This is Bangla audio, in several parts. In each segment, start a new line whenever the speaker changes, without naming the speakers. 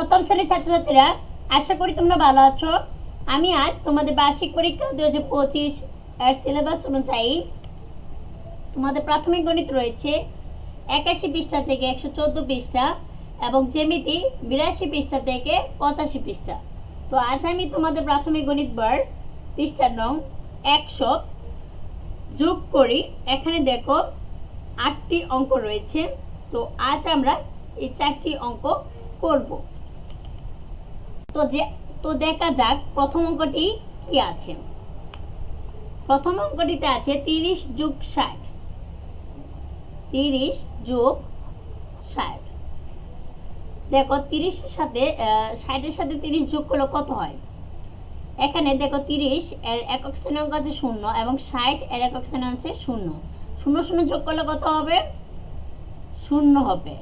প্রথম শ্রেণীর ছাত্রছাত্রীরা, আশা করি তোমরা ভালো আছো। আমি আজ তোমাদের বার্ষিক পরীক্ষা 2025 এর সিলেবাস অনুযায়ী তোমাদের প্রাথমিক গণিত রয়েছে 81 পৃষ্ঠা থেকে 114 পৃষ্ঠা এবং জ্যামিতি 82 পৃষ্ঠা থেকে 85 পৃষ্ঠা। তো আজ আমি তোমাদের প্রাথমিক গণিত বার পৃষ্ঠা নং 100 যোগ করি। এখানে দেখো 8টি অঙ্ক রয়েছে। তো আজ আমরা এই 4টি অঙ্ক করব। তো দেখা যাক প্রথম অঙ্কটি কি আছে। প্রথম অঙ্কটিতে আছে 30 যোগ 60। 30 যোগ 60। দেখো 30 এর সাথে 60 এর সাথে 30 যোগ করলে কত হয়। এখানে দেখো 30 এর একক শ্রেণী অঙ্ক আছে 0 এবং 60 এর একক শ্রেণী আছে 0। 0 0 যোগ করলে কত হবে? 0 হবে।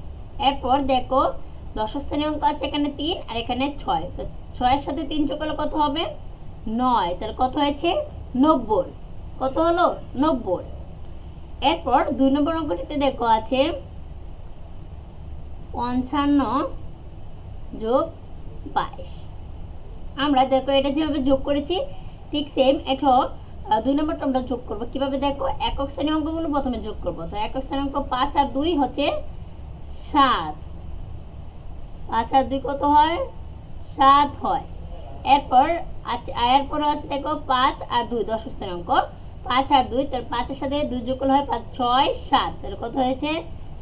এরপর দেখো দশক শ্রেণী অঙ্ক আছে এখানে 3 আর এখানে 6। তো 6 এর সাথে 3 যোগ করলে কত হবে? 9। তাহলে কত হয়েছে? 90। কত হলো? 90। এরপর 2 নম্বর অঙ্কটিতে দেখো আছে 55 যোগ 22। আমরা দেখো এটা যেভাবে যোগ করেছি ঠিক সেম এটাও 2 নম্বরটা আমরা যোগ করব। কিভাবে দেখো, একক শ্রেণী অঙ্কগুলো প্রথমে যোগ করব। তো একক শ্রেণী অঙ্ক 5 আর 2 হচ্ছে 7। 5 আর 2 কত হয়? 7 হয়। এরপর আছে দেখো 5 আর 2 দশক শ্রেণী অঙ্ক 5 আর 2। তার 5 এর সাথে 2 যোগ করলে হয় 5 6 7। তাহলে কত হয়েছে?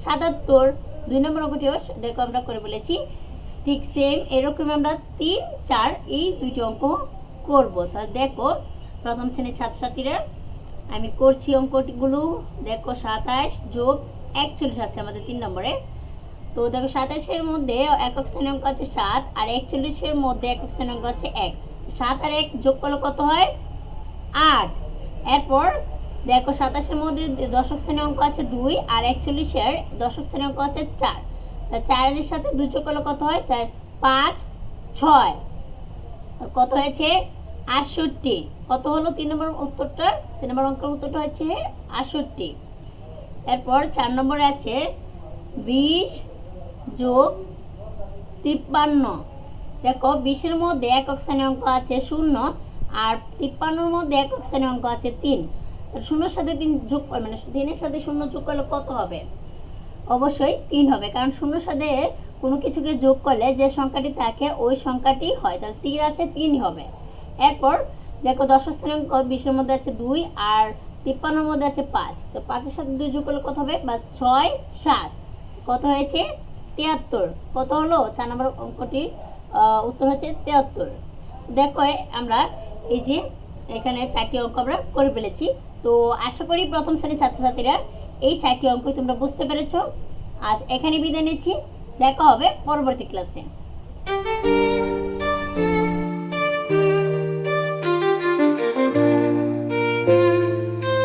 77। 2 নম্বর অঙ্কটিও দেখো আমরা করে বলেছি ঠিক সেম এরকম আমরা 3 4 এই দুইটি অঙ্ক করব। তাহলে দেখো প্রথম শ্রেণীর ছাত্রছাত্রীরা আমি করছি অঙ্কগুলো। দেখো 27 যোগ 41 আছে আমাদের 3 নম্বরে। তো দেখো 27 এর মধ্যে একক শ্রেণী অঙ্ক আছে 7 আর 41 এর মধ্যে একক শ্রেণী অঙ্ক আছে 1। 7 আর 1 যোগ করলে কত হয়? 8। এরপর দেখো 27 এর মধ্যে দশক শ্রেণী অঙ্ক আছে 2 আর 41 এর দশক শ্রেণী অঙ্ক আছে 4। 4 এর সাথে 2 যোগ করলে কত হয়? 4 5 6। কত হয়েছে? 68। কত হলো 3 নম্বর উত্তরটা? 3 নম্বর অঙ্কের উত্তরটা হচ্ছে 68। এরপর 4 নম্বরে আছে 20 যোগ 53। দেখো 20 এর মধ্যে একক শ্রেণী অঙ্ক আছে 0 আর 53 এর মধ্যে একক শ্রেণী অঙ্ক আছে 3। তাহলে 0 এর সাথে 3 যোগ করলে মানে 3 এর সাথে 0 যোগ করলে কত হবে? অবশ্যই 3 হবে, কারণ 0 এর সাথে কোনো কিছুকে যোগ করলে যে সংখ্যাটি থাকে ওই সংখ্যাটি হয়। তাহলে 3 আছে 3 হবে। এরপর দেখো দশক শ্রেণী অঙ্ক 20 এর মধ্যে আছে 2 আর 53 এর মধ্যে আছে 5। তো 5 এর সাথে 2 যোগ করলে কত হবে? বা 6 7। কত হয়েছে? 73। কত হলো? 4 নম্বর অঙ্কটির উত্তর হচ্ছে 73। দেখো আমরা এই যে এখানে 4টি অঙ্ক আমরা করে ফেলেছি। তো আশা করি প্রথম শ্রেণীর ছাত্রছাত্রীরা এই 4টি অঙ্কই তোমরা বুঝতে পেরেছো। আজ এখানে বিদায় নিচ্ছি। দেখা হবে পরবর্তী ক্লাসে।